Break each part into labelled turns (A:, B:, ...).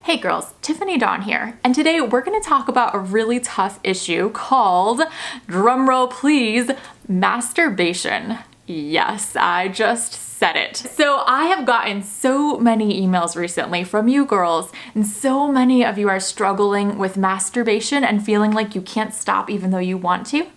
A: Hey girls, Tiffany Dawn here, and today we're going to talk about a really tough issue called, drumroll please, masturbation. Yes, I just said it. So I have gotten so many emails recently from you girls, and so many of you are struggling with masturbation and feeling like you can't stop even though you want to.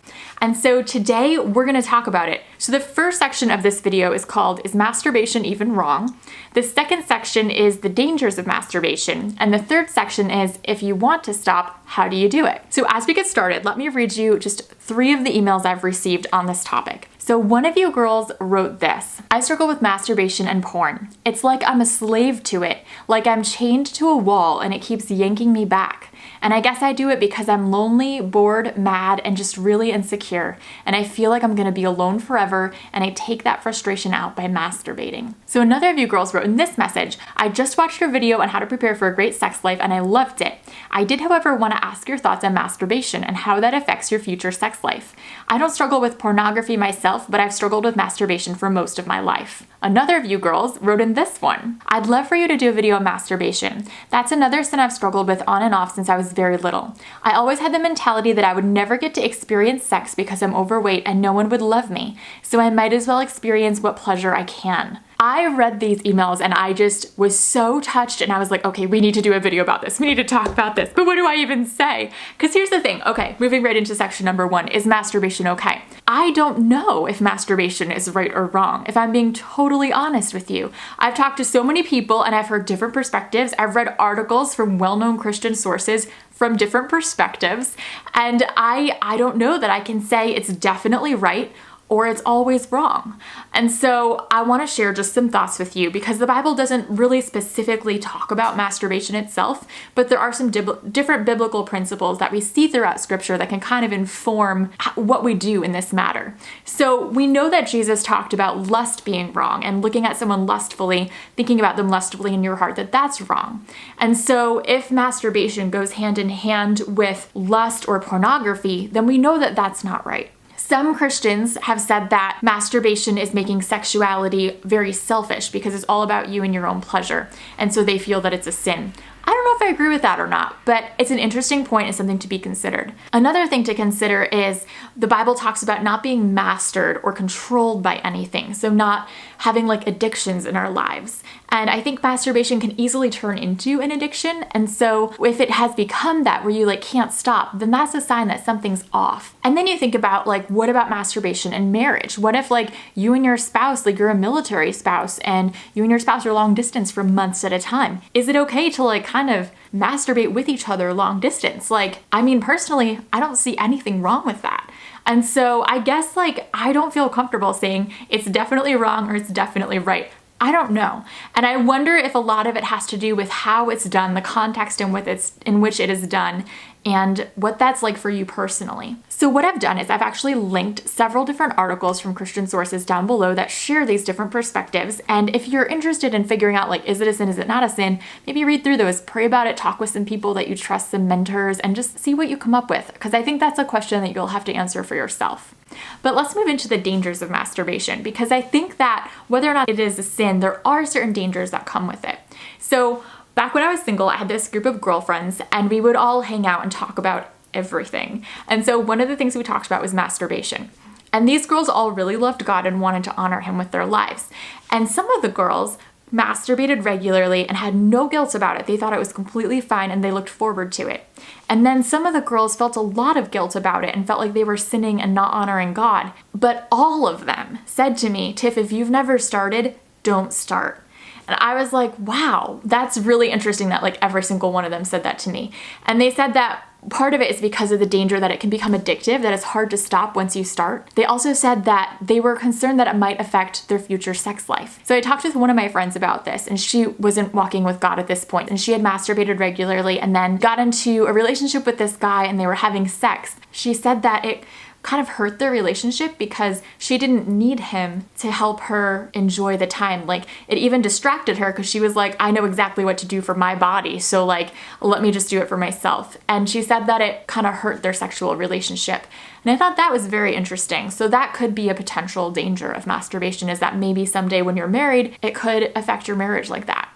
A: And so today we're gonna talk about it. So the first section of this video is called, Is Masturbation Even Wrong? The second section is the dangers of masturbation. And the third section is, if you want to stop, how do you do it? So as we get started, let me read you just 3 of the emails I've received on this topic. So one of you girls wrote this: I struggle with masturbation and porn. It's like I'm a slave to it, like I'm chained to a wall and it keeps yanking me back. And I guess I do it because I'm lonely, bored, mad, and just really insecure. And I feel like I'm gonna be alone forever, and I take that frustration out by masturbating. So another of you girls wrote in this message, I just watched your video on how to prepare for a great sex life and I loved it. I did, however, want to ask your thoughts on masturbation and how that affects your future sex life. I don't struggle with pornography myself, but I've struggled with masturbation for most of my life. Another of you girls wrote in this one, I'd love for you to do a video on masturbation. That's another sin I've struggled with on and off since I was very little. I always had the mentality that I would never get to experience sex because I'm overweight and no one would love me, so I might as well experience what pleasure I can. I read these emails and I just was so touched, and I was like, okay, we need to do a video about this. We need to talk about this. But what do I even say? Because here's the thing. Okay, moving right into section number 1, is masturbation okay? I don't know if masturbation is right or wrong, if I'm being totally honest with you. I've talked to so many people and I've heard different perspectives. I've read articles from well-known Christian sources from different perspectives, and I don't know that I can say it's definitely right or it's always wrong. And so I want to share just some thoughts with you, because the Bible doesn't really specifically talk about masturbation itself, but there are some different biblical principles that we see throughout scripture that can kind of inform what we do in this matter. So we know that Jesus talked about lust being wrong, and looking at someone lustfully, thinking about them lustfully in your heart, that's wrong. And so if masturbation goes hand in hand with lust or pornography, then we know that that's not right. Some Christians have said that masturbation is making sexuality very selfish because it's all about you and your own pleasure, and so they feel that it's a sin. I don't know if I agree with that or not, but it's an interesting point and something to be considered. Another thing to consider is the Bible talks about not being mastered or controlled by anything, so not having like addictions in our lives. And I think masturbation can easily turn into an addiction, and so if it has become that where you like can't stop, then that's a sign that something's off. And then you think about like, what about masturbation in marriage? What if like you and your spouse, like you're a military spouse and you and your spouse are long distance for months at a time? Is it okay to like kind of masturbate with each other long distance? Like, I mean, personally, I don't see anything wrong with that. And so I guess like I don't feel comfortable saying it's definitely wrong or it's definitely right. I don't know. And I wonder if a lot of it has to do with how it's done, the context in which it is done, and what that's like for you personally. So what I've done is I've actually linked several different articles from Christian sources down below that share these different perspectives. And if you're interested in figuring out like, is it a sin, is it not a sin, maybe read through those, pray about it, talk with some people that you trust, some mentors, and just see what you come up with. Because I think that's a question that you'll have to answer for yourself. But let's move into the dangers of masturbation, because I think that whether or not it is a sin, there are certain dangers that come with it. So back when I was single, I had this group of girlfriends and we would all hang out and talk about everything. And so one of the things we talked about was masturbation. And these girls all really loved God and wanted to honor him with their lives. And some of the girls masturbated regularly and had no guilt about it. They thought it was completely fine and they looked forward to it. And then some of the girls felt a lot of guilt about it and felt like they were sinning and not honoring God. But all of them said to me, Tiff, if you've never started, don't start. And I was like, wow, that's really interesting that like every single one of them said that to me. And they said that part of it is because of the danger that it can become addictive, that it's hard to stop once you start. They also said that they were concerned that it might affect their future sex life. So I talked with one of my friends about this, and she wasn't walking with God at this point, and she had masturbated regularly and then got into a relationship with this guy and they were having sex. She said that it kind of hurt their relationship because she didn't need him to help her enjoy the time. Like, it even distracted her because she was like, I know exactly what to do for my body, so like, let me just do it for myself. And she said that it kind of hurt their sexual relationship. And I thought that was very interesting. So that could be a potential danger of masturbation, is that maybe someday when you're married, it could affect your marriage like that.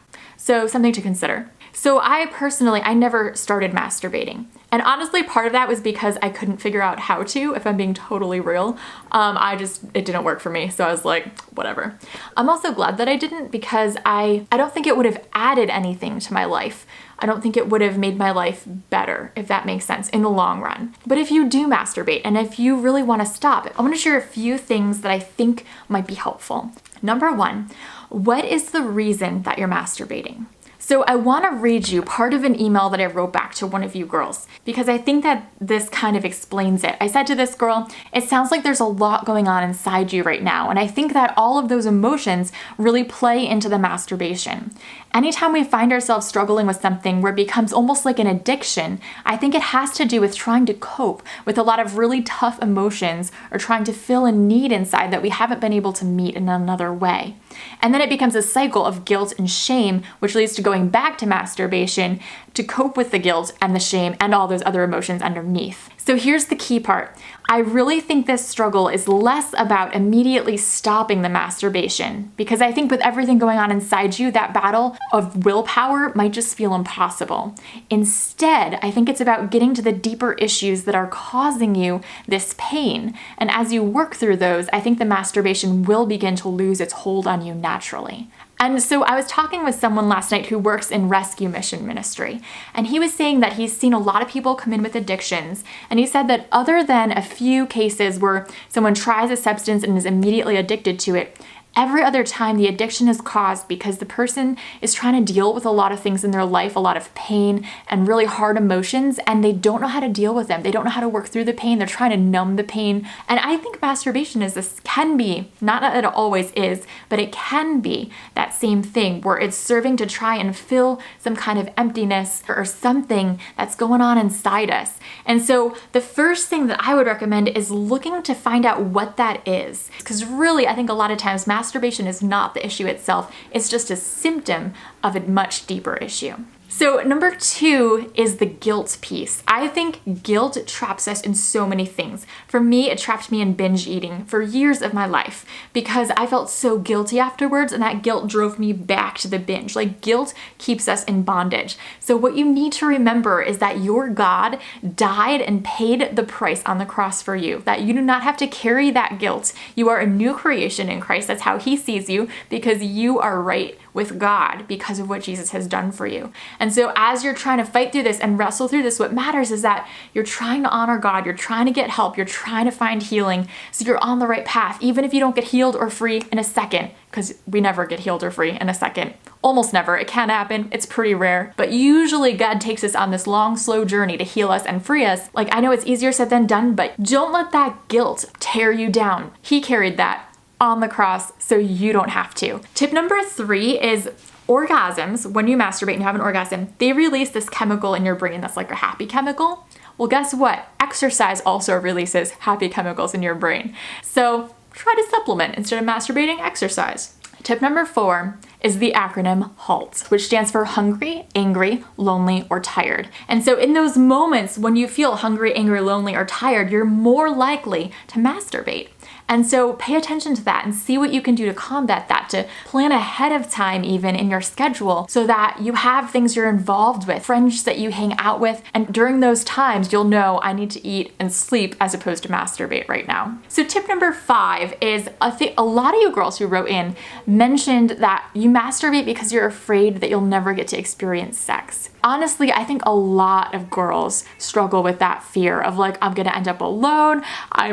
A: So something to consider. So I never started masturbating. And honestly, part of that was because I couldn't figure out how to, if I'm being totally real. It didn't work for me. So I was like, whatever. I'm also glad that I didn't, because I don't think it would have added anything to my life. I don't think it would have made my life better, if that makes sense, in the long run. But if you do masturbate and if you really want to stop, I want to share a few things that I think might be helpful. Number one, what is the reason that you're masturbating? So I want to read you part of an email that I wrote back to one of you girls, because I think that this kind of explains it. I said to this girl, it sounds like there's a lot going on inside you right now, and I think that all of those emotions really play into the masturbation. Anytime we find ourselves struggling with something where it becomes almost like an addiction, I think it has to do with trying to cope with a lot of really tough emotions or trying to fill a need inside that we haven't been able to meet in another way. And then it becomes a cycle of guilt and shame, which leads to going back to masturbation to cope with the guilt and the shame and all those other emotions underneath. So here's the key part. I really think this struggle is less about immediately stopping the masturbation, because I think with everything going on inside you, that battle of willpower might just feel impossible. Instead, I think it's about getting to the deeper issues that are causing you this pain. And as you work through those, I think the masturbation will begin to lose its hold on you naturally. And so I was talking with someone last night who works in rescue mission ministry, and he was saying that he's seen a lot of people come in with addictions, and he said that other than a few cases where someone tries a substance and is immediately addicted to it, every other time the addiction is caused because the person is trying to deal with a lot of things in their life, a lot of pain and really hard emotions, and they don't know how to deal with them. They don't know how to work through the pain. They're trying to numb the pain. And I think masturbation can be, not that it always is, but it can be that same thing where it's serving to try and fill some kind of emptiness or something that's going on inside us. And so the first thing that I would recommend is looking to find out what that is. Because really, I think a lot of times masturbation is not the issue itself, it's just a symptom of a much deeper issue. So number two is the guilt piece. I think guilt traps us in so many things. For me, it trapped me in binge eating for years of my life because I felt so guilty afterwards, and that guilt drove me back to the binge. Like, guilt keeps us in bondage. So what you need to remember is that your God died and paid the price on the cross for you, that you do not have to carry that guilt. You are a new creation in Christ. That's how He sees you, because you are right with God because of what Jesus has done for you. And so as you're trying to fight through this and wrestle through this, what matters is that you're trying to honor God, you're trying to get help, you're trying to find healing, so you're on the right path, even if you don't get healed or free in a second, because we never get healed or free in a second. Almost never. It can happen. It's pretty rare. But usually God takes us on this long, slow journey to heal us and free us. Like, I know it's easier said than done, but don't let that guilt tear you down. He carried that on the cross so you don't have to. Tip number 3 is orgasms. When you masturbate and you have an orgasm, they release this chemical in your brain that's like a happy chemical. Well, guess what? Exercise also releases happy chemicals in your brain. So try to supplement instead of masturbating, exercise. Tip number 4 is the acronym HALT, which stands for hungry, angry, lonely, or tired. And so in those moments when you feel hungry, angry, lonely, or tired, you're more likely to masturbate. And so pay attention to that and see what you can do to combat that, to plan ahead of time even in your schedule so that you have things you're involved with, friends that you hang out with, and during those times you'll know I need to eat and sleep as opposed to masturbate right now. So tip number 5 is a lot of you girls who wrote in mentioned that you masturbate because you're afraid that you'll never get to experience sex. Honestly, I think a lot of girls struggle with that fear of like, I'm gonna end up alone,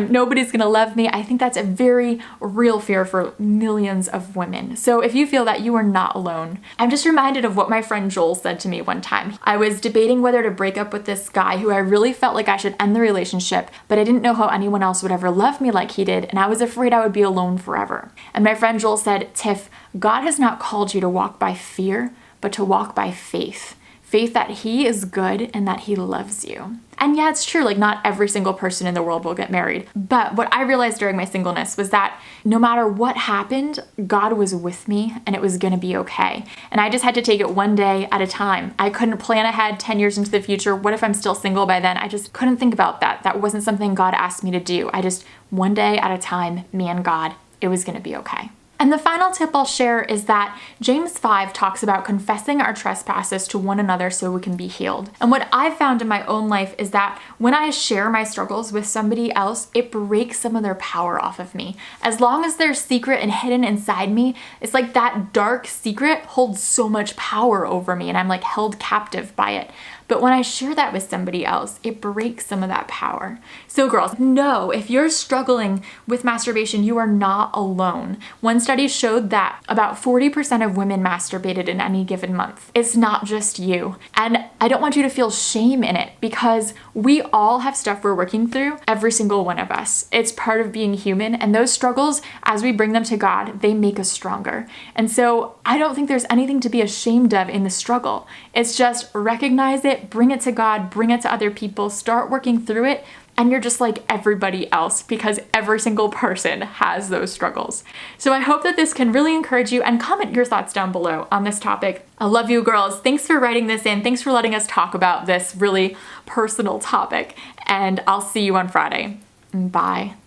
A: nobody's gonna love me. I think that's a very real fear for millions of women. So if you feel that, you are not alone. I'm just reminded of what my friend Joel said to me one time. I was debating whether to break up with this guy who I really felt like I should end the relationship, but I didn't know how anyone else would ever love me like he did, and I was afraid I would be alone forever. And my friend Joel said, Tiff, God has not called you to walk by fear, but to walk by faith. Faith that He is good and that He loves you. And yeah, it's true, like not every single person in the world will get married. But what I realized during my singleness was that no matter what happened, God was with me and it was gonna be okay. And I just had to take it one day at a time. I couldn't plan ahead 10 years into the future. What if I'm still single by then? I just couldn't think about that. That wasn't something God asked me to do. I just, one day at a time, me and God, it was gonna be okay. And the final tip I'll share is that James 5 talks about confessing our trespasses to one another so we can be healed. And what I've found in my own life is that when I share my struggles with somebody else, it breaks some of their power off of me. As long as they're secret and hidden inside me, it's like that dark secret holds so much power over me and I'm like held captive by it. But when I share that with somebody else, it breaks some of that power. So girls, know if you're struggling with masturbation, you are not alone. One study showed that about 40% of women masturbated in any given month. It's not just you. And I don't want you to feel shame in it because we all have stuff we're working through, every single one of us. It's part of being human, and those struggles, as we bring them to God, they make us stronger. And so I don't think there's anything to be ashamed of in the struggle. It's just recognize it, bring it to God, bring it to other people, start working through it, and you're just like everybody else because every single person has those struggles. So I hope that this can really encourage you, and comment your thoughts down below on this topic. I love you girls. Thanks for writing this in. Thanks for letting us talk about this really personal topic, and I'll see you on Friday. Bye.